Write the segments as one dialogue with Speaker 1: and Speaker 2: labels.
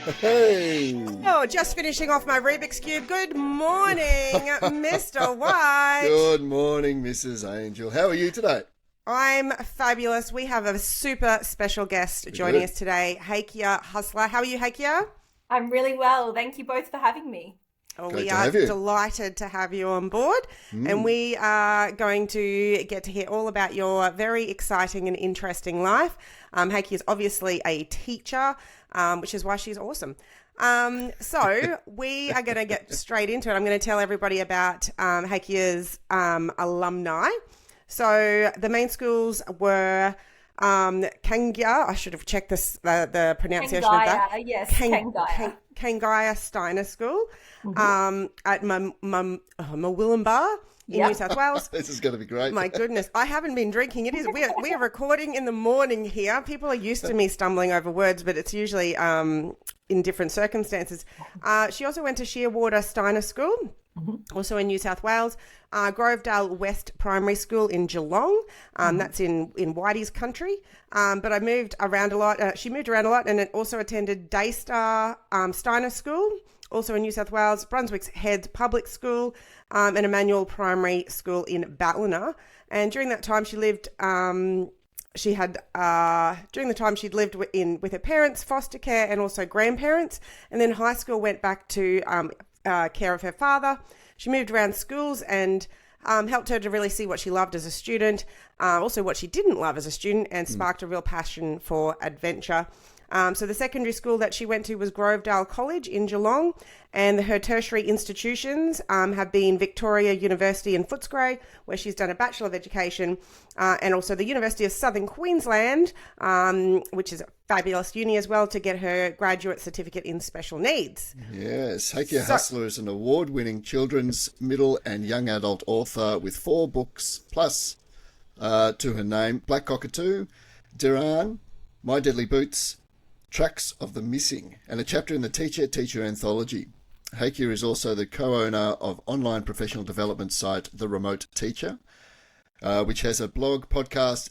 Speaker 1: Hey!
Speaker 2: Oh, just finishing off my Rubik's Cube. Good morning, Mr. White.
Speaker 1: Good morning, Mrs. Angel. How are you today?
Speaker 2: I'm fabulous. We have a super special guest joining us today, Hakia Hustler. How are you, Hakia?
Speaker 3: I'm really well. Thank you both for having me.
Speaker 2: Oh,
Speaker 1: Great
Speaker 2: we
Speaker 1: to
Speaker 2: are
Speaker 1: have you.
Speaker 2: delighted to have you on board, and we are going to get to hear all about your very exciting and interesting life. Hakia is obviously a teacher, which is why she's awesome. So we are going to get straight into it. I'm going to tell everybody about Hakia's alumni. So the main schools were Kangia. I should have checked the pronunciation of that.
Speaker 3: Yes, Kangaya.
Speaker 2: Kangaya Steiner School at Murwillumbah in New South Wales.
Speaker 1: This is going to be great.
Speaker 2: My goodness, I haven't been drinking. We are recording in the morning here. People are used to me stumbling over words, but it's usually in different circumstances. She also went to Shearwater Steiner School, also in New South Wales. Grovedale West Primary School in Geelong. That's in Whitey's country. But I moved around a lot. She moved around a lot, and it also attended Daystar Steiner School, also in New South Wales, Brunswick's Heads Public School, and Emmanuel Primary School in Ballina. And during that time, she lived. During the time she'd lived with her parents, foster care, and also grandparents. And then high school went back to care of her father. She moved around schools and helped her to really see what she loved as a student, also what she didn't love as a student, and sparked a real passion for adventure. So the secondary school that she went to was Grovedale College in Geelong, and her tertiary institutions have been Victoria University in Footscray, where she's done a Bachelor of Education, and also the University of Southern Queensland, which is a fabulous uni as well, to get her graduate certificate in special needs.
Speaker 1: Yes, Hakia Hustler is an award-winning children's, middle and young adult author with 4 books plus to her name: Black Cockatoo, Diran, My Deadly Boots, Tracks of the Missing, and a chapter in the Teacher Anthology. Hakia is also the co-owner of online professional development site The Remote Teacher, which has a blog, podcast,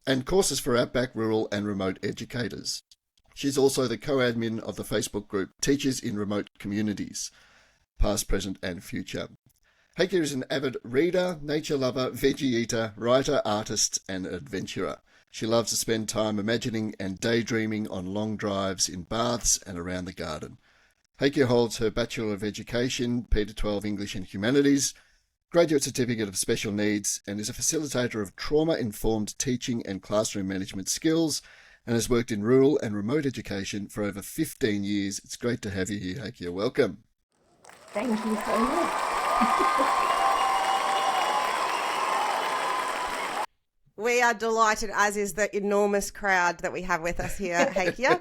Speaker 1: and courses for outback, rural, and remote educators. She's also the co-admin of the Facebook group Teachers in Remote Communities, past, present, and future. Hakia is an avid reader, nature lover, veggie eater, writer, artist, and adventurer. She loves to spend time imagining and daydreaming on long drives in baths and around the garden. Hakia holds her Bachelor of Education, P12 English and Humanities, Graduate Certificate of Special Needs, and is a facilitator of trauma-informed teaching and classroom management skills, and has worked in rural and remote education for over 15 years. It's great to have you here, Hakia. Welcome.
Speaker 3: Thank you so much.
Speaker 2: We are delighted, as is the enormous crowd that we have with us here, Hakia.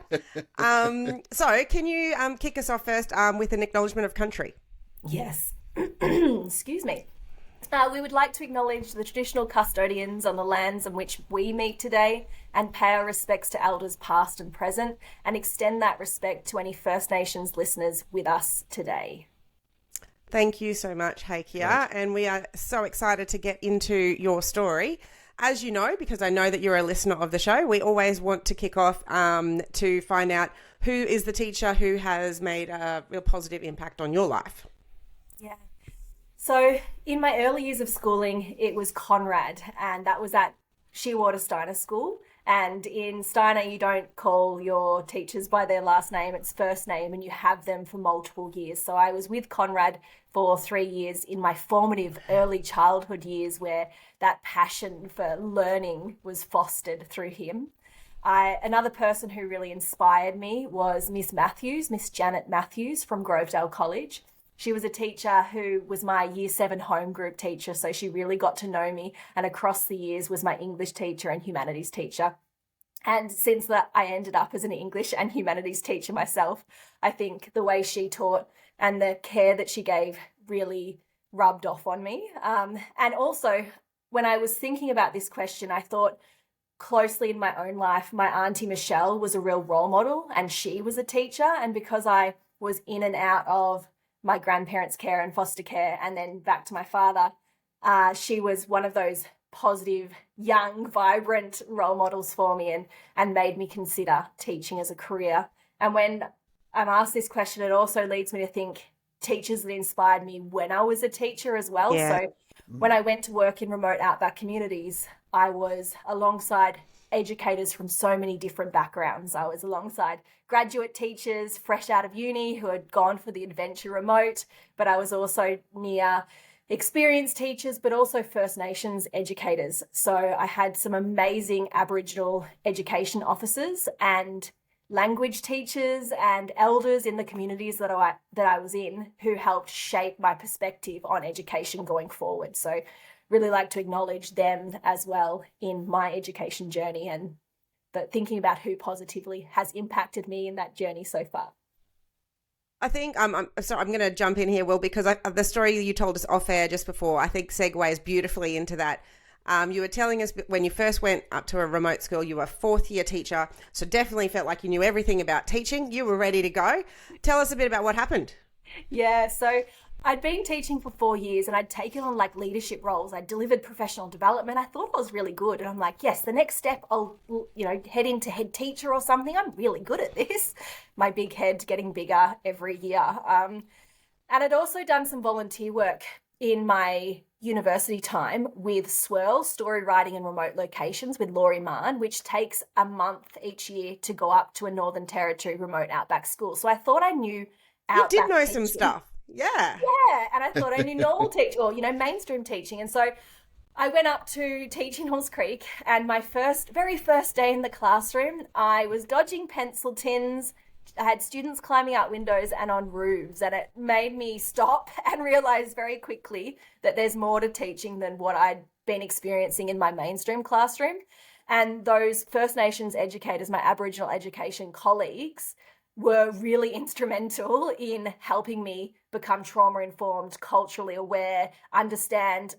Speaker 2: So can you kick us off first with an acknowledgement of country?
Speaker 3: Yes. Excuse me. We would like to acknowledge the traditional custodians on the lands on which we meet today, and pay our respects to elders past and present, and extend that respect to any First Nations listeners with us today.
Speaker 2: Thank you so much, Hakia.
Speaker 1: Right.
Speaker 2: And we are so excited to get into your story. As you know, because I know that you're a listener of the show, we always want to kick off to find out who is the teacher who has made a real positive impact on your life.
Speaker 3: Yeah. So in my early years of schooling, it was Conrad, and that was at Shearwater Steiner School. And in Steiner, you don't call your teachers by their last name, it's first name, and you have them for multiple years. So I was with Conrad for 3 years in my formative early childhood years, where that passion for learning was fostered through him. Another person who really inspired me was Miss Matthews, Miss Janet Matthews from Grovedale College. She was a teacher who was my Year 7 home group teacher, so she really got to know me, and across the years was my English teacher and humanities teacher. And since that, I ended up as an English and humanities teacher myself. I think the way she taught and the care that she gave really rubbed off on me. And also, when I was thinking about this question, I thought closely in my own life, my Auntie Michelle was a real role model, and she was a teacher. And because I was in and out of my grandparents' care and foster care, and then back to my father, she was one of those positive, young, vibrant role models for me, and made me consider teaching as a career. And when I'm asked this question, it also leads me to think teachers that inspired me when I was a teacher as well.
Speaker 2: Yeah.
Speaker 3: So when I went to work in remote outback communities, I was alongside educators from so many different backgrounds. I was alongside graduate teachers fresh out of uni who had gone for the adventure remote, but I was also near experienced teachers, but also First Nations educators. So I had some amazing Aboriginal education officers and language teachers and elders in the communities that I was in who helped shape my perspective on education going forward. So really like to acknowledge them as well in my education journey, and but thinking about who positively has impacted me in that journey so far.
Speaker 2: I think I'm going to jump in here, Will, because the story you told us off air just before, I think segues beautifully into that. You were telling us when you first went up to a remote school, you were a fourth year teacher, so definitely felt like you knew everything about teaching. You were ready to go. Tell us a bit about what happened.
Speaker 3: Yeah, so I'd been teaching for 4 years and I'd taken on like leadership roles. I delivered professional development. I thought I was really good. And I'm like, yes, the next step, I'll, head into head teacher or something. I'm really good at this. My big head getting bigger every year. And I'd also done some volunteer work in my university time with Swirl, Story Writing in Remote Locations with Laurie Mann, which takes a month each year to go up to a Northern Territory remote outback school. So I thought I knew outback
Speaker 2: You did know
Speaker 3: teaching.
Speaker 2: some stuff. Yeah.
Speaker 3: Yeah, and I thought I knew normal teaching or, mainstream teaching. And so I went up to teach in Halls Creek, and my very first day in the classroom, I was dodging pencil tins. I had students climbing out windows and on roofs, and it made me stop and realize very quickly that there's more to teaching than what I'd been experiencing in my mainstream classroom. And those First Nations educators, my Aboriginal education colleagues, were really instrumental in helping me become trauma-informed, culturally aware, understand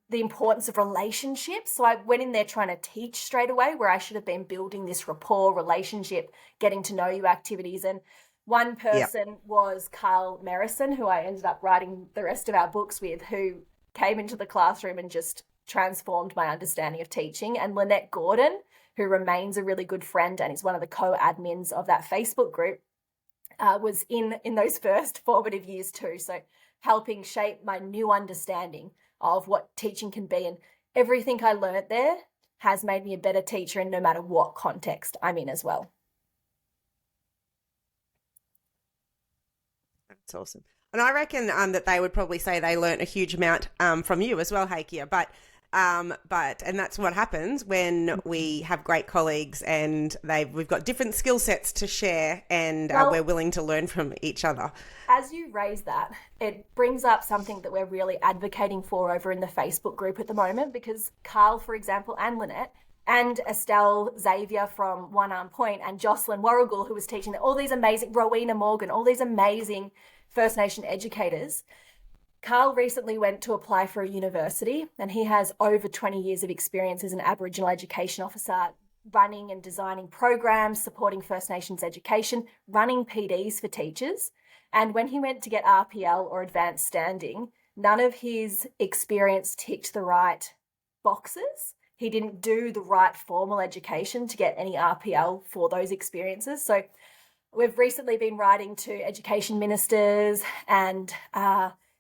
Speaker 3: the importance of relationships. So I went in there trying to teach straight away, where I should have been building this rapport, relationship, getting to know you activities. And one person was Carl Merrison, who I ended up writing the rest of our books with, who came into the classroom and just transformed my understanding of teaching. And Lynette Gordon, who remains a really good friend and is one of the co-admins of that Facebook group, was in those first formative years too. So helping shape my new understanding of what teaching can be. And everything I learnt there has made me a better teacher, in no matter what context I'm in as well.
Speaker 2: That's awesome. And I reckon that they would probably say they learnt a huge amount from you as well, Heikia. But and that's what happens when we have great colleagues and we've got different skill sets to share, and we're willing to learn from each other.
Speaker 3: As you raise that, it brings up something that we're really advocating for over in the Facebook group at the moment, because Carl, for example, and Lynette, and Estelle Xavier from One Arm Point, and Jocelyn Warrigal, who was teaching all these amazing, Rowena Morgan, all these amazing First Nation educators. Carl recently went to apply for a university, and he has over 20 years of experience as an Aboriginal education officer, running and designing programs, supporting First Nations education, running PDs for teachers. And when he went to get RPL or advanced standing, none of his experience ticked the right boxes. He didn't do the right formal education to get any RPL for those experiences. So we've recently been writing to education ministers and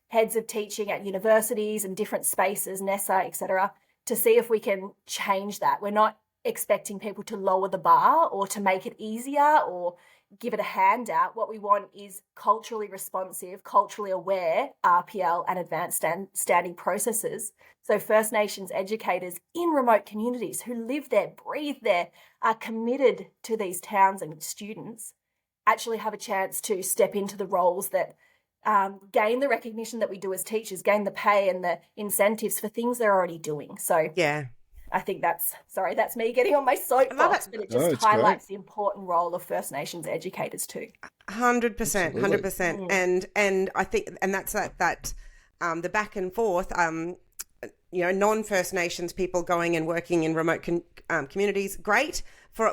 Speaker 3: heads of teaching at universities and different spaces, NESA, etc., to see if we can change that. We're not expecting people to lower the bar or to make it easier or give it a handout. What we want is culturally responsive, culturally aware RPL and advanced standing processes. So First Nations educators in remote communities who live there, breathe there, are committed to these towns and students, actually have a chance to step into the roles that gain the recognition that we do as teachers, gain the pay and the incentives for things they're already doing. So
Speaker 2: yeah,
Speaker 3: I think that's me getting on my soapbox, but it just highlights the important role of First Nations educators too.
Speaker 2: 100%, 100%. And I think, and that's that the back and forth, non-First Nations people going and working in remote communities, great.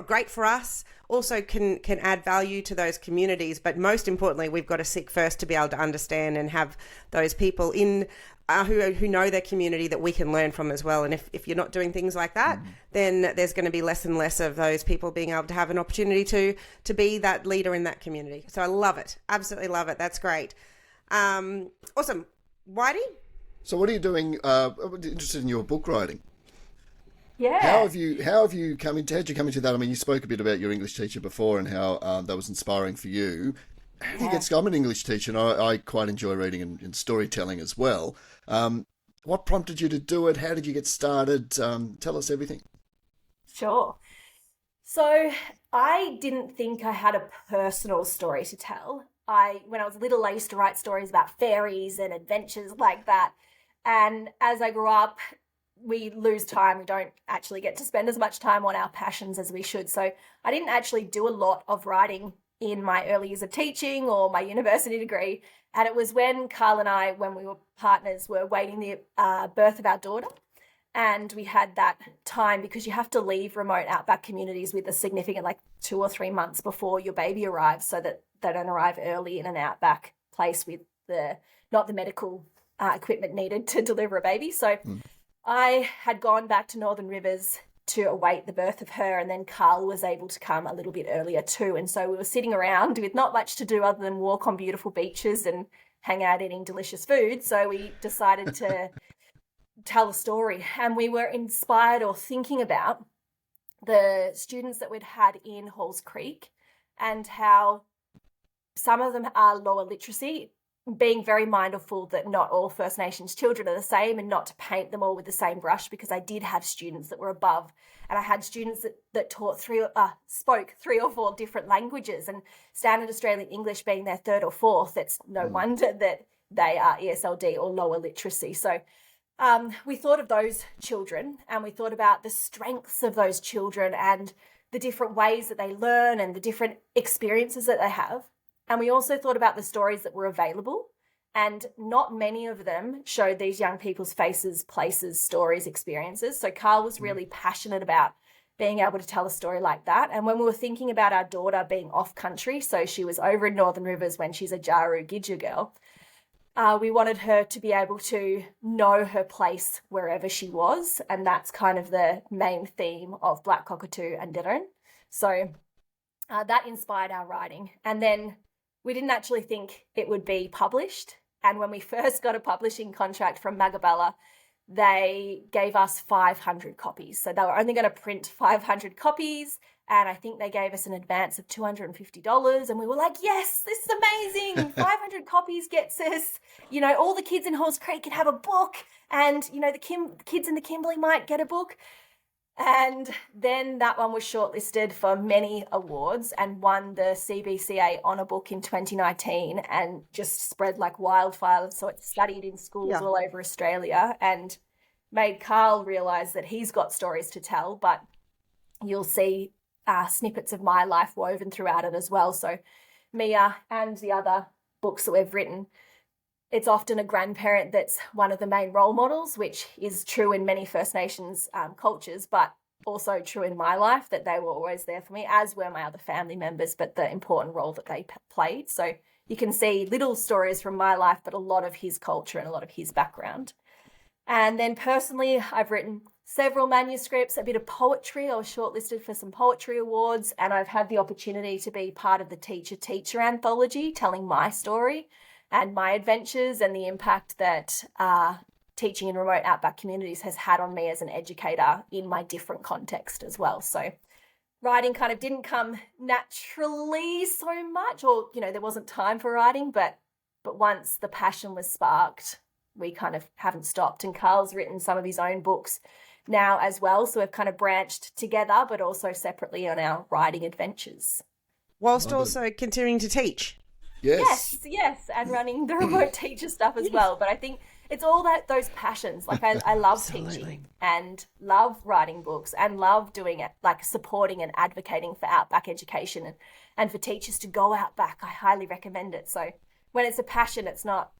Speaker 2: great for us, also can add value to those communities. But most importantly, we've got to seek first to be able to understand and have those people in who know their community that we can learn from as well. And if you're not doing things like that, then there's going to be less and less of those people being able to have an opportunity to be that leader in that community. So I love it. Absolutely love it. That's great. Awesome. Whitey?
Speaker 1: So what are you doing? Interested in your book writing?
Speaker 3: Yeah.
Speaker 1: How'd you come into that? I mean, you spoke a bit about your English teacher before and how that was inspiring for you. How do you get? I'm an English teacher, and I quite enjoy reading and storytelling as well. What prompted you to do it? How did you get started? Tell us everything.
Speaker 3: Sure. So I didn't think I had a personal story to tell. When I was little, I used to write stories about fairies and adventures like that. And as I grew up, we lose time. We don't actually get to spend as much time on our passions as we should. So I didn't actually do a lot of writing in my early years of teaching or my university degree. And it was when Carl and I, when we were partners, were waiting the birth of our daughter. And we had that time because you have to leave remote outback communities with a significant 2 or 3 months before your baby arrives so that they don't arrive early in an outback place with not the medical equipment needed to deliver a baby. So I had gone back to Northern Rivers to await the birth of her, and then Carl was able to come a little bit earlier too. And so we were sitting around with not much to do other than walk on beautiful beaches and hang out eating delicious food. So we decided to tell a story, and we were inspired or thinking about the students that we'd had in Halls Creek and how some of them are lower literacy, being very mindful that not all First Nations children are the same and not to paint them all with the same brush, because I did have students that were above, and I had students that spoke 3 or 4 different languages, and Standard Australian English being their 3rd or 4th, it's no wonder that they are ESLD or lower literacy. So we thought of those children, and we thought about the strengths of those children and the different ways that they learn and the different experiences that they have. And we also thought about the stories that were available, and not many of them showed these young people's faces, places, stories, experiences. So Carl was really passionate about being able to tell a story like that. And when we were thinking about our daughter being off country, so she was over in Northern Rivers when she's a Jaru Gidja girl, we wanted her to be able to know her place wherever she was. And that's kind of the main theme of Black Cockatoo and Dirren. So that inspired our writing. And then we didn't actually think it would be published. And when we first got a publishing contract from Magabala, they gave us 500 copies. So they were only going to print 500 copies. And I think they gave us an advance of $250. And we were like, yes, this is amazing. 500 copies gets us, all the kids in Halls Creek can have a book. And, the kids in the Kimberley might get a book. And then that one was shortlisted for many awards and won the CBCA Honour Book in 2019 and just spread like wildfire. So it's studied in schools all over Australia and made Carl realise that he's got stories to tell, but you'll see snippets of my life woven throughout it as well. So Mia and the other books that we've written, it's often a grandparent that's one of the main role models, which is true in many First Nations cultures, but also true in my life, that they were always there for me, as were my other family members, but the important role that they played. So you can see little stories from my life, but a lot of his culture and a lot of his background. And then personally, I've written several manuscripts, a bit of poetry. I was shortlisted for some poetry awards, and I've had the opportunity to be part of the Teacher anthology, telling my story and my adventures and the impact that teaching in remote outback communities has had on me as an educator in my different context as well. So writing kind of didn't come naturally so much, or, there wasn't time for writing, but once the passion was sparked, we kind of haven't stopped. And Carl's written some of his own books now as well. So we've kind of branched together, but also separately on our writing adventures.
Speaker 2: Whilst also continuing to teach.
Speaker 1: Yes.
Speaker 3: Yes, and running the remote teacher stuff as well. But I think it's all those passions. Like I love teaching and love writing books and love doing it, like supporting and advocating for outback education and for teachers to go outback. I highly recommend it. So when it's a passion, it's not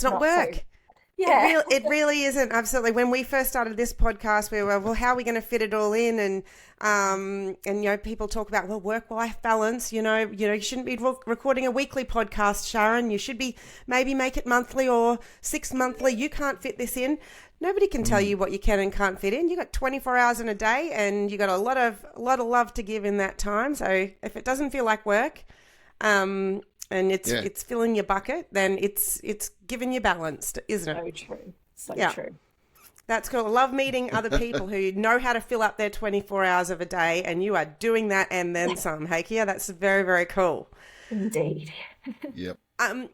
Speaker 2: work.
Speaker 3: Yeah.
Speaker 2: It really isn't. Absolutely. When we first started this podcast, we were, well, how are we going to fit it all in? And you know, people talk about, well, work-life balance. You shouldn't be recording a weekly podcast, Sharon. You should be maybe make it monthly or 6 monthly. You can't fit this in. Nobody can tell you what you can and can't fit in. You got 24 hours in a day, and you got a lot of love to give in that time. So if it doesn't feel like work, and it's filling your bucket, then it's giving you balanced, isn't it?
Speaker 3: So true. So
Speaker 2: Yeah.
Speaker 3: true.
Speaker 2: That's cool. I love meeting other people who know how to fill up their 24 hours of a day, and you are doing that and then some. Hey, Kia, that's very, very cool.
Speaker 3: Indeed.
Speaker 1: Yep.
Speaker 2: I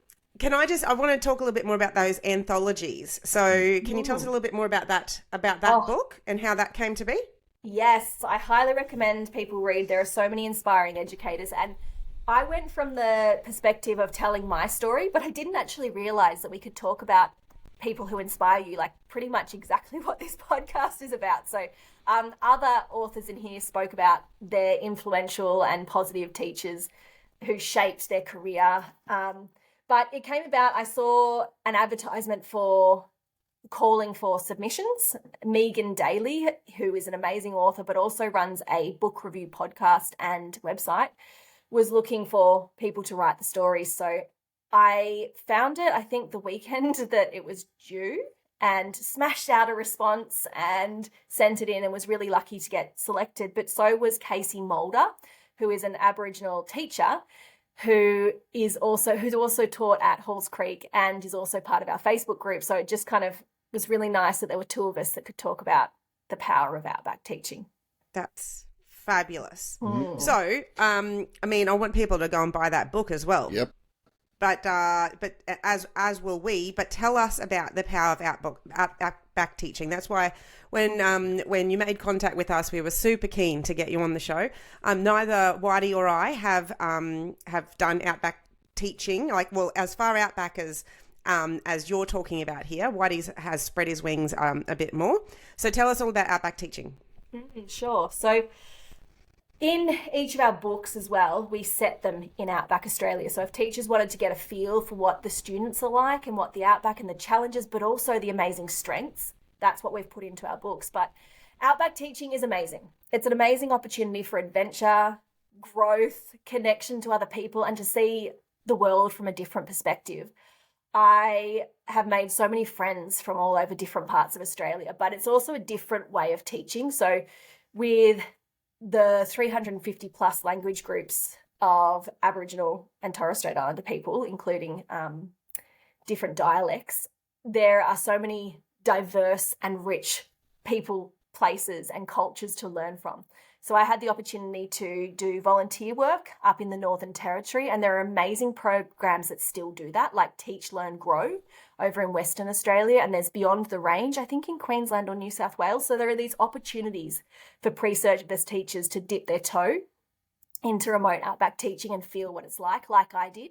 Speaker 2: want to talk a little bit more about those anthologies. So can you tell us a little bit more about that book and how that came to be?
Speaker 3: Yes, I highly recommend people read. There are so many inspiring educators, and I went from the perspective of telling my story, but I didn't actually realize that we could talk about people who inspire you, like pretty much exactly what this podcast is about. So other authors in here spoke about their influential and positive teachers who shaped their career. But it came about, I saw an advertisement for calling for submissions. Megan Daly, who is an amazing author, but also runs a book review podcast and website, was looking for people to write the stories. So I found it, I think the weekend that it was due, and smashed out a response and sent it in and was really lucky to get selected. But so was Casey Mulder, who is an Aboriginal teacher who's also taught at Halls Creek and is also part of our Facebook group. So it just kind of was really nice that there were two of us that could talk about the power of Outback teaching.
Speaker 2: That's fabulous. So, I want people to go and buy that book as well.
Speaker 1: Yep.
Speaker 2: But as will we. But tell us about the power of Outback teaching. That's why when you made contact with us, we were super keen to get you on the show. Neither Whitey or I have done Outback teaching, as far outback as you're talking about here. Whitey has spread his wings a bit more. So tell us all about Outback teaching.
Speaker 3: Sure. So in each of our books as well, we set them in Outback Australia. So if teachers wanted to get a feel for what the students are like and what the Outback and the challenges, but also the amazing strengths, that's what we've put into our books. But Outback teaching is amazing. It's an amazing opportunity for adventure, growth, connection to other people, and to see the world from a different perspective. I have made so many friends from all over different parts of Australia, but it's also a different way of teaching. So with the 350 plus language groups of Aboriginal and Torres Strait Islander people, including different dialects, there are so many diverse and rich people, places and cultures to learn from. So I had the opportunity to do volunteer work up in the Northern Territory, and there are amazing programs that still do that, like Teach, Learn, Grow over in Western Australia, and there's Beyond the Range, I think in Queensland or New South Wales. So there are these opportunities for pre-service teachers to dip their toe into remote outback teaching and feel what it's like I did.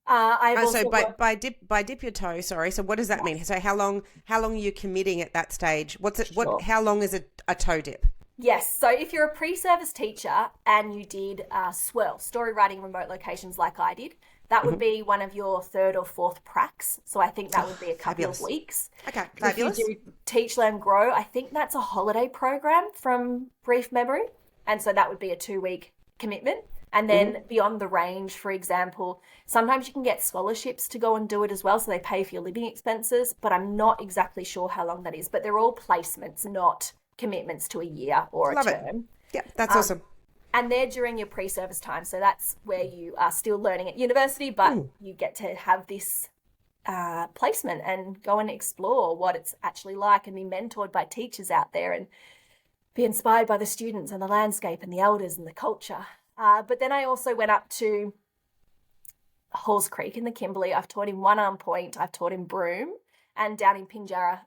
Speaker 2: By dip your toe, sorry. So what does that mean? So how long are you committing at that stage?
Speaker 3: Sure.
Speaker 2: How long is a toe dip?
Speaker 3: Yes. So if you're a pre-service teacher and you did SWIRL, story writing in remote locations like I did, that would be one of your third or fourth pracs. So I think that would be a couple of weeks.
Speaker 2: Okay, fabulous.
Speaker 3: If you do Teach, Learn, Grow, I think that's a holiday program from brief memory. And so that would be a 2-week commitment. And then Beyond the Range, for example, sometimes you can get scholarships to go and do it as well. So they pay for your living expenses, but I'm not exactly sure how long that is. But they're all placements, not commitments to a year or a term.
Speaker 2: Yeah, that's awesome.
Speaker 3: And they're during your pre-service time. So that's where you are still learning at university, but you get to have this placement and go and explore what it's actually like and be mentored by teachers out there and be inspired by the students and the landscape and the elders and the culture. But then I also went up to Halls Creek in the Kimberley. I've taught in One Arm Point, I've taught in Broome, and down in Pinjarra,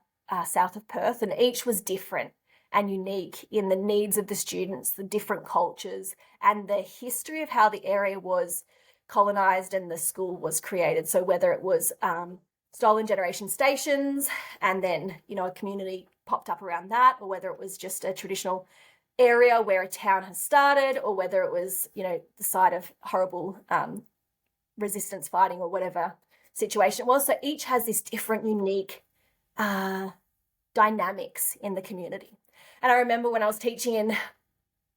Speaker 3: south of Perth. And each was different and unique in the needs of the students, the different cultures, and the history of how the area was colonised and the school was created. So whether it was stolen generation stations and then, a community popped up around that, or whether it was just a traditional area where a town has started, or whether it was, the site of horrible resistance fighting or whatever situation it was. So each has this different, unique dynamics in the community. And I remember when I was teaching in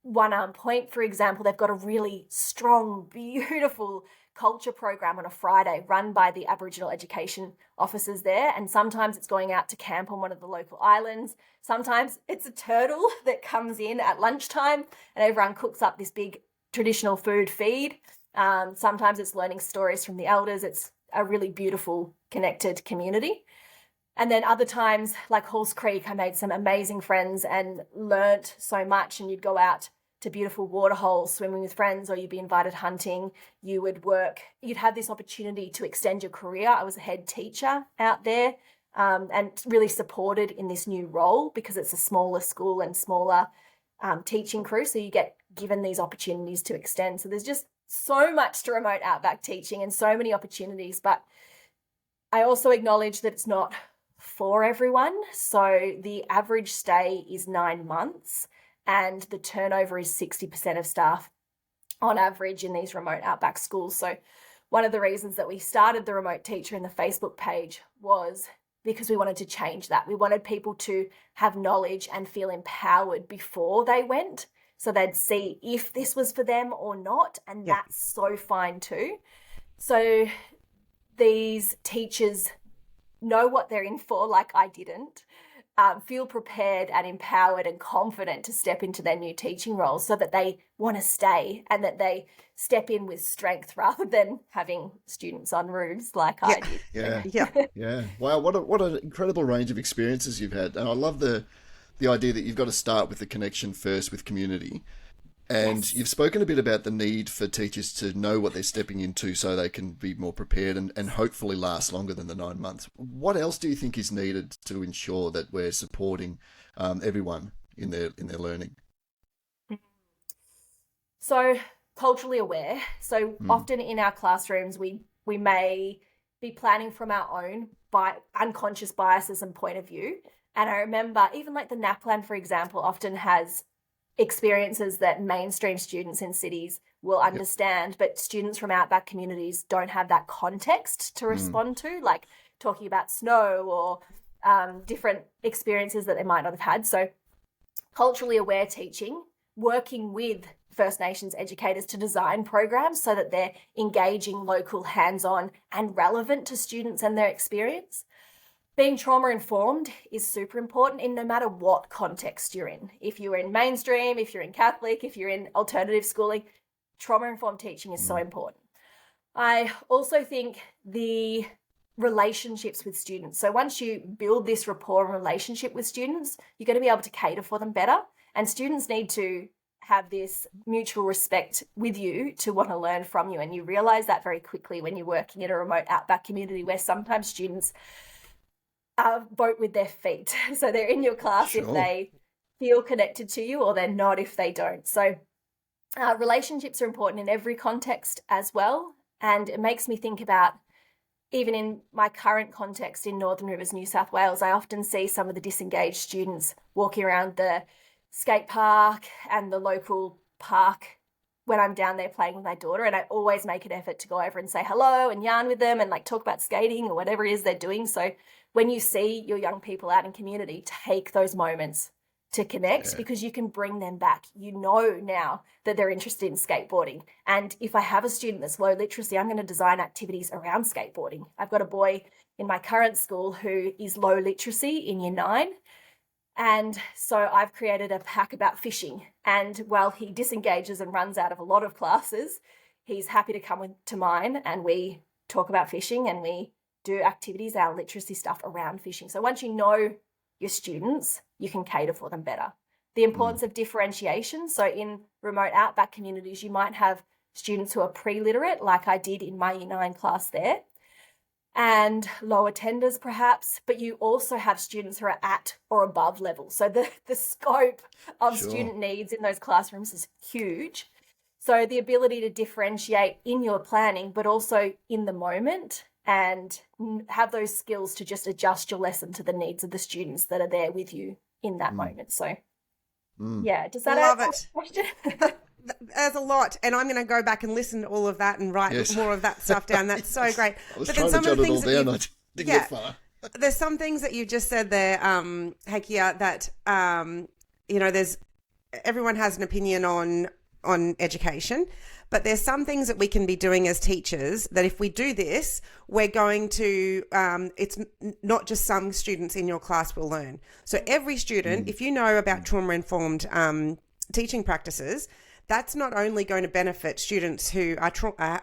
Speaker 3: One Arm Point, for example, they've got a really strong, beautiful culture program on a Friday run by the Aboriginal education officers there. And sometimes it's going out to camp on one of the local islands. Sometimes it's a turtle that comes in at lunchtime and everyone cooks up this big traditional food feed. Sometimes it's learning stories from the elders. It's a really beautiful, connected community. And then other times, like Halls Creek, I made some amazing friends and learnt so much. And you'd go out to beautiful waterholes, swimming with friends, or you'd be invited hunting. You would work. You'd have this opportunity to extend your career. I was a head teacher out there, and really supported in this new role because it's a smaller school and smaller teaching crew. So you get given these opportunities to extend. So there's just so much to remote outback teaching and so many opportunities. But I also acknowledge that it's not for everyone. So the average stay is 9 months and the turnover is 60% of staff on average in these remote outback schools. So one of the reasons that we started the Remote Teacher in the Facebook page was because we wanted to change that. We wanted people to have knowledge and feel empowered before they went, so they'd see if this was for them or not, and that's so fine too. So these teachers know what they're in for, like I didn't, feel prepared and empowered and confident to step into their new teaching roles so that they want to stay and that they step in with strength rather than having students on roofs like I did.
Speaker 1: Yeah. Wow, what an incredible range of experiences you've had. And I love the idea that you've got to start with the connection first with community. And you've spoken a bit about the need for teachers to know what they're stepping into so they can be more prepared and hopefully last longer than the 9 months. What else do you think is needed to ensure that we're supporting everyone in their learning?
Speaker 3: So culturally aware. So often in our classrooms, we may be planning from our own unconscious biases and point of view. And I remember even like the NAPLAN, for example, often has experiences that mainstream students in cities will understand, but students from outback communities don't have that context to respond to, like talking about snow or different experiences that they might not have had. So culturally aware teaching, working with First Nations educators to design programs so that they're engaging local, hands-on and relevant to students and their experience. Being trauma-informed is super important in no matter what context you're in. If you're in mainstream, if you're in Catholic, if you're in alternative schooling, trauma-informed teaching is so important. I also think the relationships with students. So once you build this rapport and relationship with students, you're going to be able to cater for them better. And students need to have this mutual respect with you to want to learn from you. And you realize that very quickly when you're working in a remote outback community where sometimes students vote with their feet. So they're in your class if they feel connected to you, or they're not if they don't. So relationships are important in every context as well. And it makes me think about, even in my current context in Northern Rivers, New South Wales, I often see some of the disengaged students walking around the skate park and the local park when I'm down there playing with my daughter. And I always make an effort to go over and say hello and yarn with them and like talk about skating or whatever it is they're doing. So when you see your young people out in community, take those moments to connect because you can bring them back. You know now that they're interested in skateboarding. And if I have a student that's low literacy, I'm going to design activities around skateboarding. I've got a boy in my current school who is low literacy in year 9. And so I've created a pack about fishing. And while he disengages and runs out of a lot of classes, he's happy to come to mine and we talk about fishing and we do activities, our literacy stuff around fishing. So once you know your students, you can cater for them better. The importance of differentiation. So in remote outback communities, you might have students who are pre-literate, like I did in my year 9 class there, and low attenders perhaps, but you also have students who are at or above level. So the scope of student needs in those classrooms is huge. So the ability to differentiate in your planning, but also in the moment, and have those skills to just adjust your lesson to the needs of the students that are there with you in that moment. So, yeah, does that answer the question?
Speaker 2: There's a lot, and I'm going to go back and listen to all of that and write more of that stuff down. That's so great.
Speaker 1: I was trying to jot it all down. I didn't get far.
Speaker 2: there's some things that you just said there, Hakia, that there's everyone has an opinion on education, but there's some things that we can be doing as teachers that if we do this, we're going to, it's not just some students in your class will learn. So every student, if you know about trauma-informed teaching practices, that's not only going to benefit students who are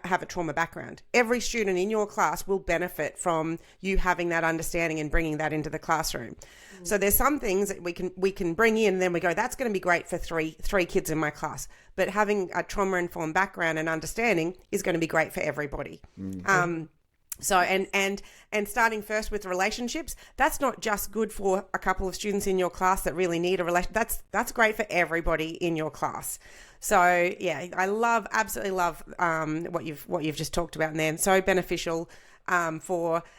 Speaker 2: have a trauma background. Every student in your class will benefit from you having that understanding and bringing that into the classroom. So there's some things that we can bring in, and then we go, that's going to be great for three kids in my class. But having a trauma-informed background and understanding is going to be great for everybody. So and starting first with relationships, that's not just good for a couple of students in your class that really need a relation. That's great for everybody in your class. So yeah, I absolutely love what you've just talked about, and then so beneficial and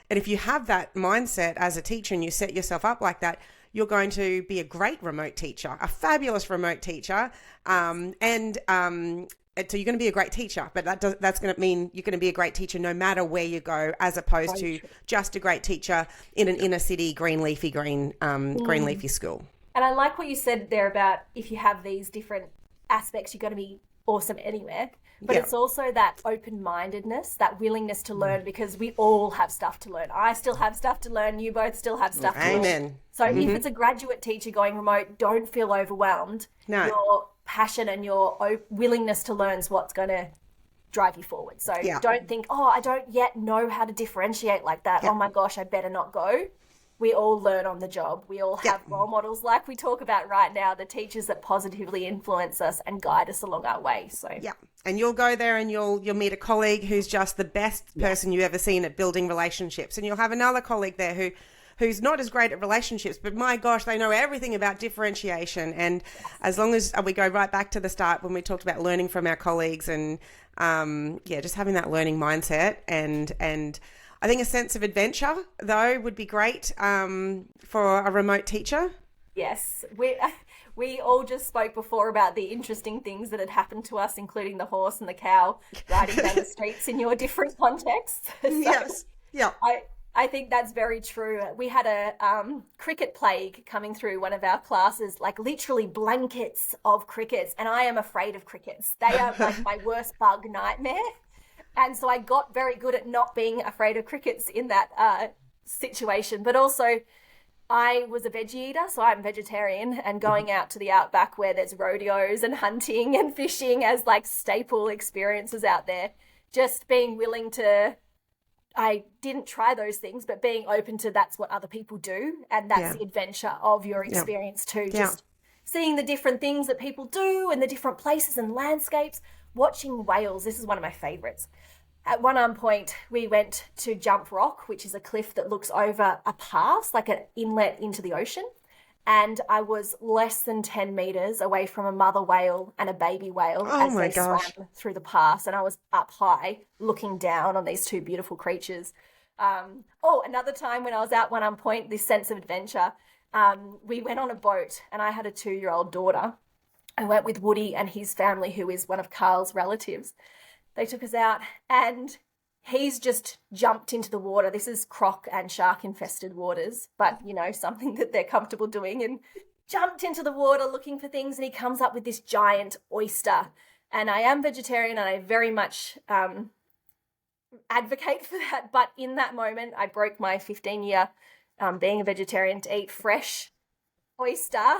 Speaker 2: if you have that mindset as a teacher and you set yourself up like that, you're going to be a great remote teacher, a fabulous remote teacher, so you're going to be a great teacher, but that's going to mean you're going to be a great teacher no matter where you go, as opposed to just a great teacher in an inner city green leafy school.
Speaker 3: And I like what you said there about if you have these different aspects, you're going to be awesome anywhere. But it's also that open-mindedness, that willingness to learn, because we all have stuff to learn. I still have stuff to learn. You both still have stuff to learn.
Speaker 2: Amen.
Speaker 3: So if it's a graduate teacher going remote, don't feel overwhelmed.
Speaker 2: No.
Speaker 3: Your passion and your willingness to learn is what's going to drive you forward. So don't think, I don't yet know how to differentiate like that. Oh my gosh, I better not go. We all learn on the job. We all have role models like we talk about right now, the teachers that positively influence us and guide us along our way. So
Speaker 2: and you'll go there and you'll meet a colleague who's just the best person you've ever seen at building relationships, and you'll have another colleague there who's not as great at relationships, but my gosh, they know everything about differentiation. And as long as we go right back to the start when we talked about learning from our colleagues and just having that learning mindset and I think a sense of adventure, though, would be great for a remote teacher.
Speaker 3: Yes. We all just spoke before about the interesting things that had happened to us, including the horse and the cow riding down the streets in your different contexts. So
Speaker 2: yes. Yeah.
Speaker 3: I think that's very true. We had a cricket plague coming through one of our classes, like literally blankets of crickets, and I am afraid of crickets. They are like my worst bug nightmare. And so I got very good at not being afraid of crickets in that situation. But also, I was a veggie eater, so I'm vegetarian, and going out to the outback where there's rodeos and hunting and fishing as like staple experiences out there, just being willing to, I didn't try those things, but being open to that's what other people do. And that's the adventure of your experience too. Just seeing the different things that people do and the different places and landscapes. Watching whales, this is one of my favorites. At one point, we went to Jump Rock, which is a cliff that looks over a pass, like an inlet into the ocean. And I was less than 10 meters away from a mother whale and a baby whale as they swam through the pass. And I was up high looking down on these two beautiful creatures. Another time when I was out one point, this sense of adventure, we went on a boat and I had a 2-year-old daughter. I went with Woody and his family, who is one of Carl's relatives. They took us out and he's just jumped into the water. This is croc and shark infested waters, but something that they're comfortable doing, and jumped into the water looking for things, and he comes up with this giant oyster. And I am vegetarian and I very much advocate for that. But in that moment, I broke my 15-year being a vegetarian to eat fresh oyster,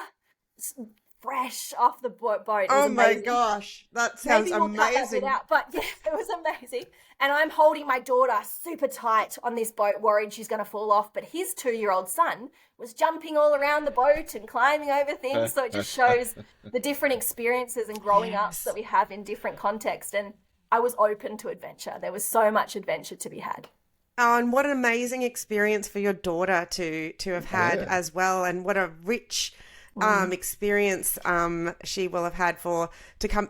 Speaker 3: fresh off the boat.
Speaker 2: Oh my gosh, that sounds amazing.
Speaker 3: But yeah, it was amazing. And I'm holding my daughter super tight on this boat, worried she's going to fall off. But his 2-year-old son was jumping all around the boat and climbing over things. So it just shows the different experiences and growing ups that we have in different contexts. And I was open to adventure. There was so much adventure to be had.
Speaker 2: Oh, and what an amazing experience for your daughter to have had as well. And what a rich experience she will have had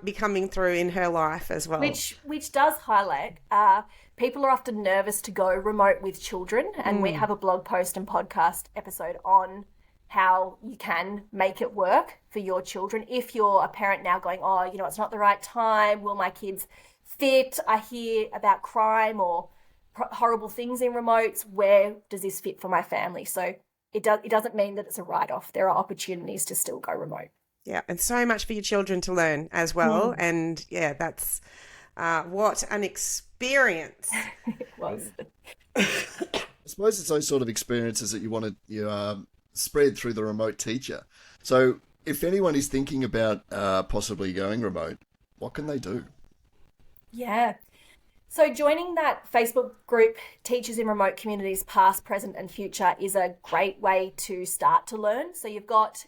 Speaker 2: be coming through in her life as well.
Speaker 3: Which does highlight people are often nervous to go remote with children, and we have a blog post and podcast episode on how you can make it work for your children. If you're a parent now going, it's not the right time, will my kids fit? I hear about crime or horrible things in remotes. Where does this fit for my family? So it doesn't mean that it's a write-off. There are opportunities to still go remote.
Speaker 2: Yeah, and so much for your children to learn as well. And yeah, that's what an experience.
Speaker 3: It was.
Speaker 1: I suppose it's those sort of experiences that you want to spread through the remote teacher. So if anyone is thinking about possibly going remote, what can they do?
Speaker 3: Yeah. So joining that Facebook group, Teachers in Remote Communities Past, Present and Future, is a great way to start to learn. So you've got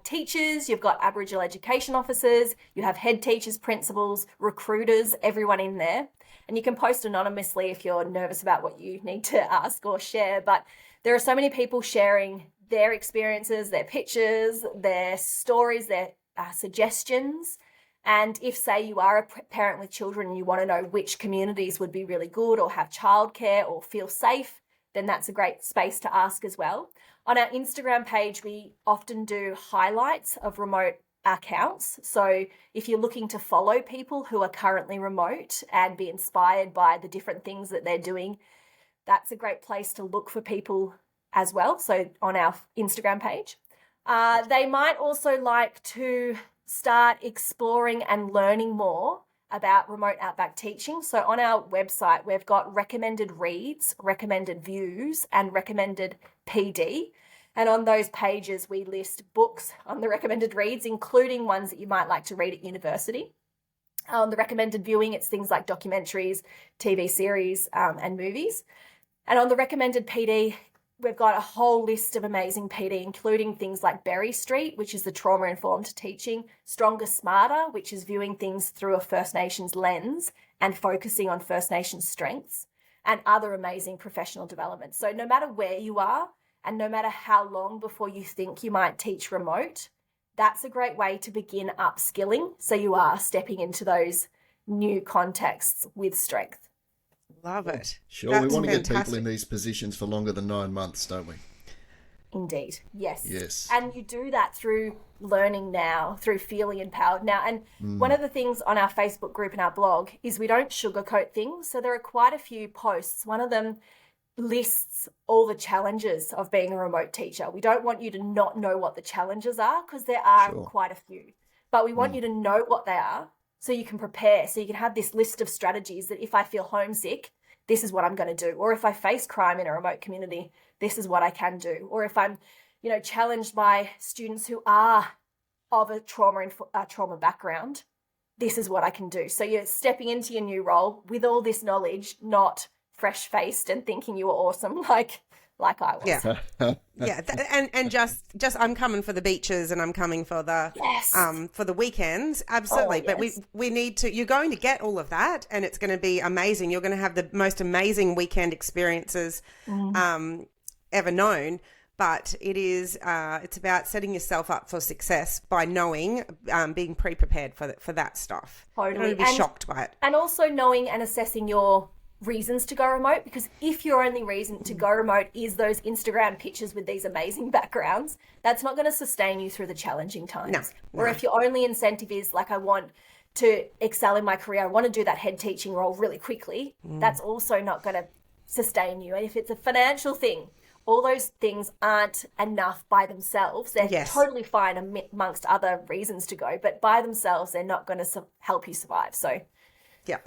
Speaker 3: teachers, you've got Aboriginal education officers, you have head teachers, principals, recruiters, everyone in there. And you can post anonymously if you're nervous about what you need to ask or share. But there are so many people sharing their experiences, their pictures, their stories, their suggestions. And if, say, you are a parent with children and you want to know which communities would be really good or have childcare or feel safe, then that's a great space to ask as well. On our Instagram page, we often do highlights of remote accounts. So if you're looking to follow people who are currently remote and be inspired by the different things that they're doing, that's a great place to look for people as well. So on our Instagram page, they might also like to start exploring and learning more about remote outback teaching. So on our website, we've got recommended reads, recommended views, and recommended PD. And on those pages, we list books on the recommended reads, including ones that you might like to read at university. On the recommended viewing, it's things like documentaries, TV series, and movies. And on the recommended PD, we've got a whole list of amazing PD, including things like Berry Street, which is the trauma-informed teaching, Stronger Smarter, which is viewing things through a First Nations lens and focusing on First Nations strengths, and other amazing professional development. So no matter where you are, and no matter how long before you think you might teach remote, that's a great way to begin upskilling. So you are stepping into those new contexts with strength.
Speaker 2: Love it.
Speaker 1: Sure,
Speaker 2: That's
Speaker 1: we want to get
Speaker 2: fantastic.
Speaker 1: people in these positions for longer than 9 months, don't we?
Speaker 3: Indeed. Yes.
Speaker 1: Yes.
Speaker 3: And you do that through learning now, through feeling empowered now. And one of the things on our Facebook group and our blog is we don't sugarcoat things. So there are quite a few posts. One of them lists all the challenges of being a remote teacher. We don't want you to not know what the challenges are, because there are quite a few. But we want you to know what they are so you can prepare, so you can have this list of strategies that if I feel homesick, this is what I'm going to do. Or if I face crime in a remote community, this is what I can do. Or if I'm, challenged by students who are of a trauma background, this is what I can do. So you're stepping into your new role with all this knowledge, not fresh-faced and thinking you were awesome like I was.
Speaker 2: Yeah. Yeah. And just I'm coming for the beaches and I'm coming for the for the weekends. Absolutely.
Speaker 3: Oh,
Speaker 2: but we need to, you're going to get all of that and it's going to be amazing. You're going to have the most amazing weekend experiences ever known. But it is it's about setting yourself up for success by knowing, being pre-prepared for that stuff.
Speaker 3: Totally.
Speaker 2: You don't want to be shocked by it.
Speaker 3: And also knowing and assessing your reasons to go remote, because if your only reason to go remote is those Instagram pictures with these amazing backgrounds, that's not going to sustain you through the challenging times. Or if your only incentive is like, I want to excel in my career, I want to do that head teaching role really quickly, that's also not going to sustain you. And if it's a financial thing, all those things aren't enough by themselves. They're totally fine amongst other reasons to go, but by themselves, they're not going to help you survive. So,
Speaker 2: yeah.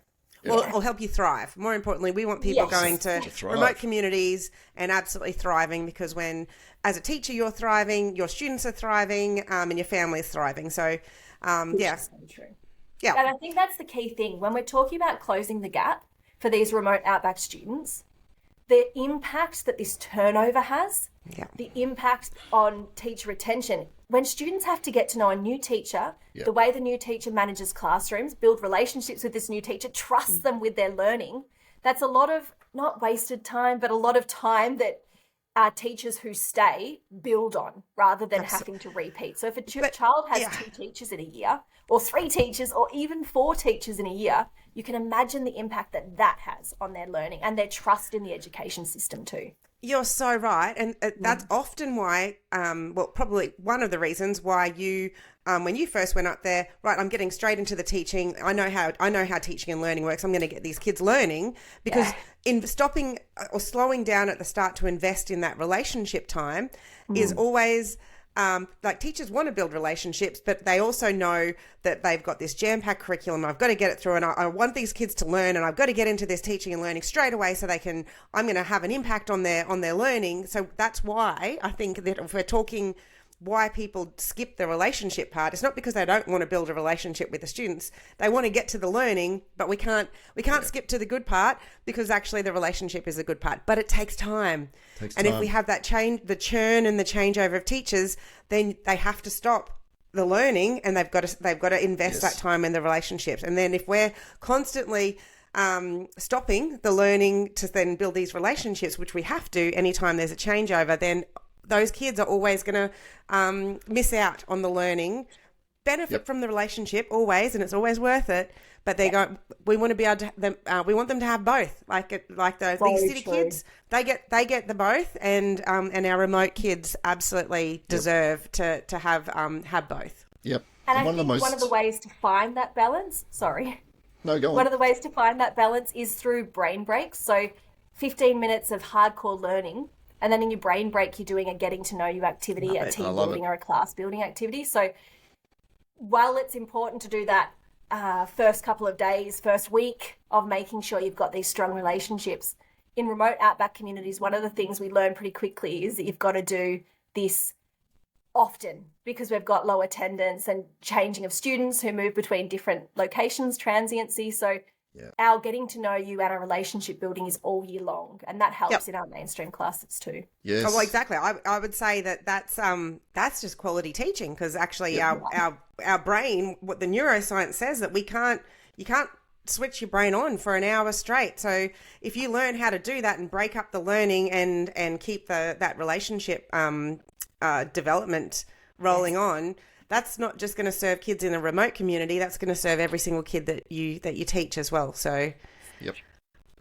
Speaker 2: Well, it'll help you thrive. More importantly, we want people going to remote communities and absolutely thriving, because when, as a teacher, you're thriving, your students are thriving, and your family is thriving. So,
Speaker 3: yeah. So true.
Speaker 2: Yeah.
Speaker 3: And I think that's the key thing. When we're talking about closing the gap for these remote outback students, the impact that this turnover has, the impact on teacher retention. When students have to get to know a new teacher, the way the new teacher manages classrooms, build relationships with this new teacher, trust them with their learning, that's a lot of, not wasted time, but a lot of time that teachers who stay build on rather than having to repeat. So if a child has 2 teachers in a year, or 3 teachers, or even 4 teachers in a year, you can imagine the impact that has on their learning and their trust in the education system too.
Speaker 2: You're so right. And that's often why, probably one of the reasons why you, when you first went up there, right, I'm getting straight into the teaching. I know how teaching and learning works. I'm going to get these kids learning, because in stopping or slowing down at the start to invest in that relationship time is always like teachers want to build relationships, but they also know that they've got this jam-packed curriculum. I've got to get it through, and I want these kids to learn, and I've got to get into this teaching and learning straight away so I'm going to have an impact on their learning. So that's why I think that if we're talking why people skip the relationship part, it's not because they don't want to build a relationship with the students. They want to get to the learning, but we can't skip to the good part, because actually the relationship is a good part, but it takes time. If we have that the churn and the changeover of teachers, then they have to stop the learning, and they've got to invest that time in the relationships. And then if we're constantly stopping the learning to then build these relationships, which we have to anytime there's a changeover, then those kids are always going to miss out on the learning, benefit from the relationship always, and it's always worth it. But we want to be able to we want them to have both, like these city kids, they get the both, and our remote kids absolutely deserve to have both.
Speaker 1: Yep.
Speaker 3: And I think one of the ways to find that balance,
Speaker 1: No, go on.
Speaker 3: One of the ways to find that balance is through brain breaks. So 15 minutes of hardcore learning, and then in your brain break, you're doing a getting to know you activity, a team building or a class building activity. So while it's important to do that first couple of days, first week of making sure you've got these strong relationships, in remote outback communities, one of the things we learn pretty quickly is that you've got to do this often, because we've got low attendance and changing of students who move between different locations, transiency. So our getting to know you and our relationship building is all year long, and that helps in our mainstream classes too.
Speaker 1: Yes.
Speaker 2: Oh, well, exactly. I would say that's just quality teaching, because actually our brain, what the neuroscience says, that you can't switch your brain on for an hour straight. So if you learn how to do that and break up the learning and keep that relationship development rolling on, that's not just going to serve kids in a remote community. That's going to serve every single kid that you teach as well. So,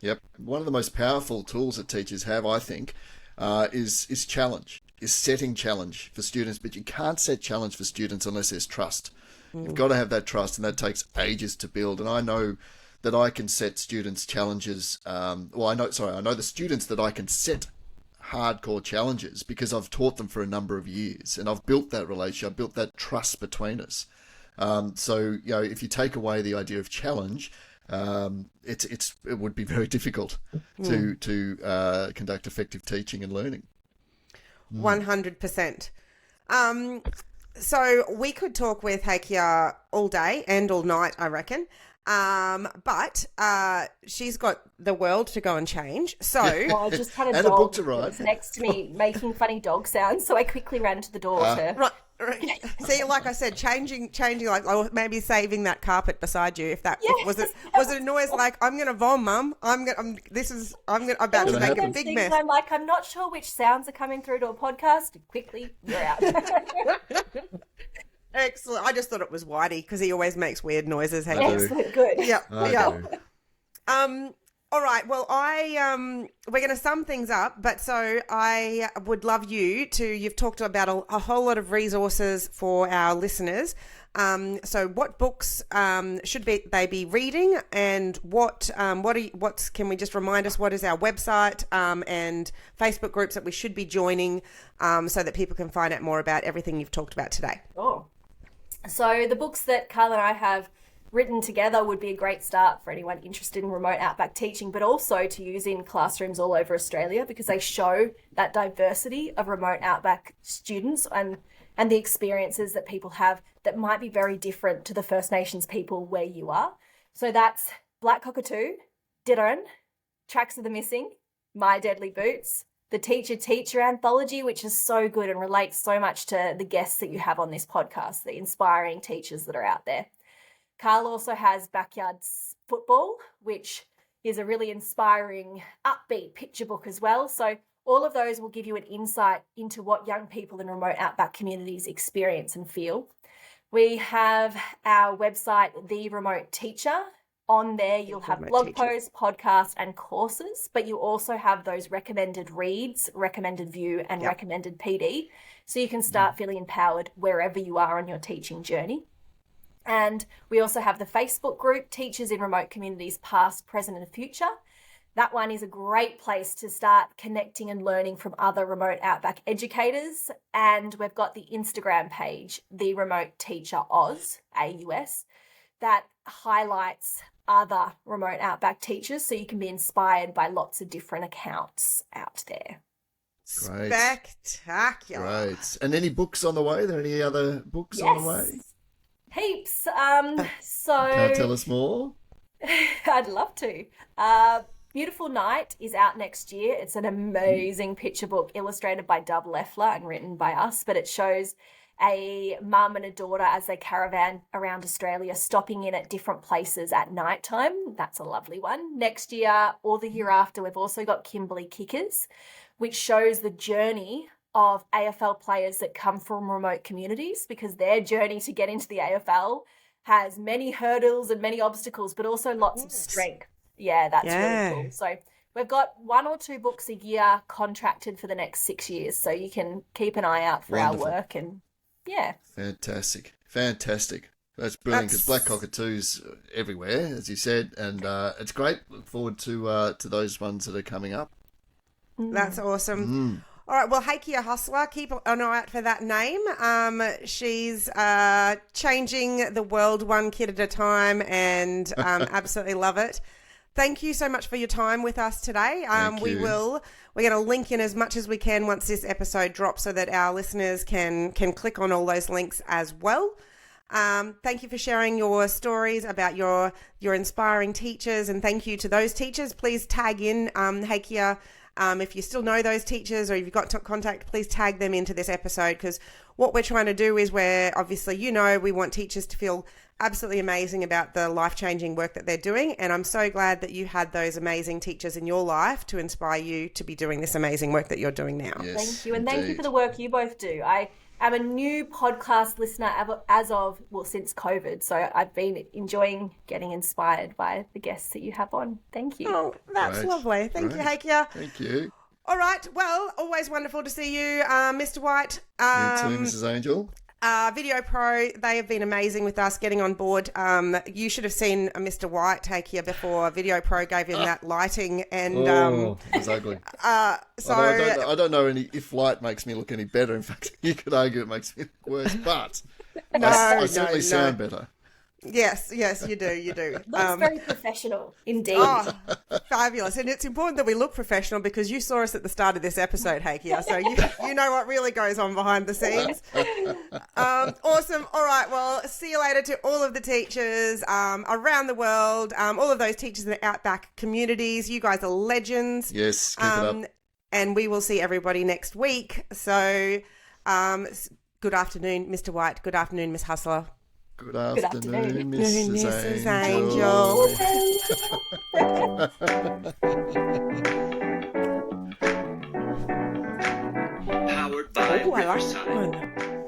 Speaker 1: yep. One of the most powerful tools that teachers have, I think, is challenge, is setting challenge for students. But you can't set challenge for students unless there's trust. You've got to have that trust, and that takes ages to build. And I know that I can set students challenges. I know the students that I can set hardcore challenges, because I've taught them for a number of years, and I've built that relationship, I've built that trust between us. So if you take away the idea of challenge, it would be very difficult to conduct effective teaching and learning.
Speaker 2: 100%. So we could talk with Heikia all day and all night, I reckon. But she's got the world to go and change. So
Speaker 3: I just had a
Speaker 1: book to
Speaker 3: dog
Speaker 1: write.
Speaker 3: that was next to me making funny dog sounds, so I quickly ran to the door to...
Speaker 2: Right. See, like I said, changing, like, or maybe saving that carpet beside you. If that was it a noise like, I'm gonna vom, Mum. I'm about to make a big mess.
Speaker 3: I'm like, I'm not sure which sounds are coming through to a podcast. Quickly, you're out.
Speaker 2: Excellent. I just thought it was Whitey, because he always makes weird noises.
Speaker 3: Excellent, good.
Speaker 2: Yeah. All right. Well, we're going to sum things up, but so I would love you've talked about a whole lot of resources for our listeners. So what books should they be reading, and can we just remind us what is our website and Facebook groups that we should be joining, so that people can find out more about everything you've talked about today?
Speaker 3: Oh, so the books that Carla and I have written together would be a great start for anyone interested in remote outback teaching, but also to use in classrooms all over Australia, because they show that diversity of remote outback students and the experiences that people have that might be very different to the First Nations people where you are. So that's Black Cockatoo, Dirran, Tracks of the Missing, My Deadly Boots, the Teacher Anthology, which is so good and relates so much to the guests that you have on this podcast, the inspiring teachers that are out there. Carl also has Backyard Football, which is a really inspiring, upbeat picture book as well. So all of those will give you an insight into what young people in remote outback communities experience and feel. We have our website, The Remote Teacher. On there, you'll have blog posts, podcasts, and courses, but you also have those recommended reads, recommended view, and recommended PD. So you can start feeling empowered wherever you are on your teaching journey. And we also have the Facebook group, Teachers in Remote Communities Past, Present and Future. that one is a great place to start connecting and learning from other remote outback educators. And we've got the Instagram page, the Remote Teacher Oz, AUS, that highlights other remote outback teachers, so you can be inspired by lots of different accounts out there.
Speaker 1: Great.
Speaker 2: Spectacular.
Speaker 1: Great. And any books on the way? Are there any other books on the way?
Speaker 3: Heaps. So
Speaker 1: Can't tell us more?
Speaker 3: I'd love to. Beautiful Night is out next year. It's an amazing picture book illustrated by Dub Leffler and written by us, but it shows a mum and a daughter as they caravan around Australia, stopping in at different places at night time. That's a lovely one. Next year or the year after, we've also got Kimberley Kickers, which shows the journey of AFL players that come from remote communities, because their journey to get into the AFL has many hurdles and many obstacles, but also lots of strength. Yeah, that's really cool. So we've got 1 or 2 books a year contracted for the next 6 years, so you can keep an eye out for
Speaker 1: Wonderful.
Speaker 3: our work. And yeah.
Speaker 1: Fantastic. That's brilliant, because Black Cockatoo's everywhere, as you said, and it's great. Look forward to those ones that are coming up.
Speaker 2: That's awesome. All right, well, Heikia Hustler, keep an eye out for that name. She's changing the world one kid at a time, and absolutely love it. Thank you so much for your time with us today. We're going to link in as much as we can once this episode drops, so that our listeners can click on all those links as well. Thank you for sharing your stories about your inspiring teachers, and thank you to those teachers. Please tag in Heikia. If you still know those teachers, or if you've got contact, please tag them into this episode, because what we're trying to do is, obviously, we want teachers to feel absolutely amazing about the life-changing work that they're doing. And I'm so glad that you had those amazing teachers in your life to inspire you to be doing this amazing work that you're doing now.
Speaker 1: Yes,
Speaker 3: thank you. And thank you for the work you both do. I am a new podcast listener since COVID. So I've been enjoying getting inspired by the guests that you have on. Thank you.
Speaker 2: Oh, that's lovely. Thank you, Heikia.
Speaker 1: Thank you.
Speaker 2: All right. Well, always wonderful to see you, Mr. White.
Speaker 1: You too, Mrs. Angel.
Speaker 2: Video Pro, they have been amazing with us getting on board. You should have seen Mr. White take here before Video Pro gave him that lighting, and
Speaker 1: it was ugly.
Speaker 2: So
Speaker 1: I don't know if light makes me look any better. In fact, you could argue it makes me look worse, but I certainly sound better.
Speaker 2: Yes, you do.
Speaker 3: Looks very professional, indeed.
Speaker 2: Oh, fabulous. And it's important that we look professional, because you saw us at the start of this episode, Heikia, so you know what really goes on behind the scenes. Awesome. All right, well, see you later to all of the teachers around the world, all of those teachers in the Outback communities. You guys are legends.
Speaker 1: Yes, keep it up.
Speaker 2: And we will see everybody next week. So good afternoon, Mr. White. Good afternoon, Miss Hustler.
Speaker 1: Good afternoon, Mrs.
Speaker 2: Mrs.
Speaker 1: Angel.
Speaker 4: Powered by
Speaker 2: Oh, I like
Speaker 4: Riverside.
Speaker 2: that one.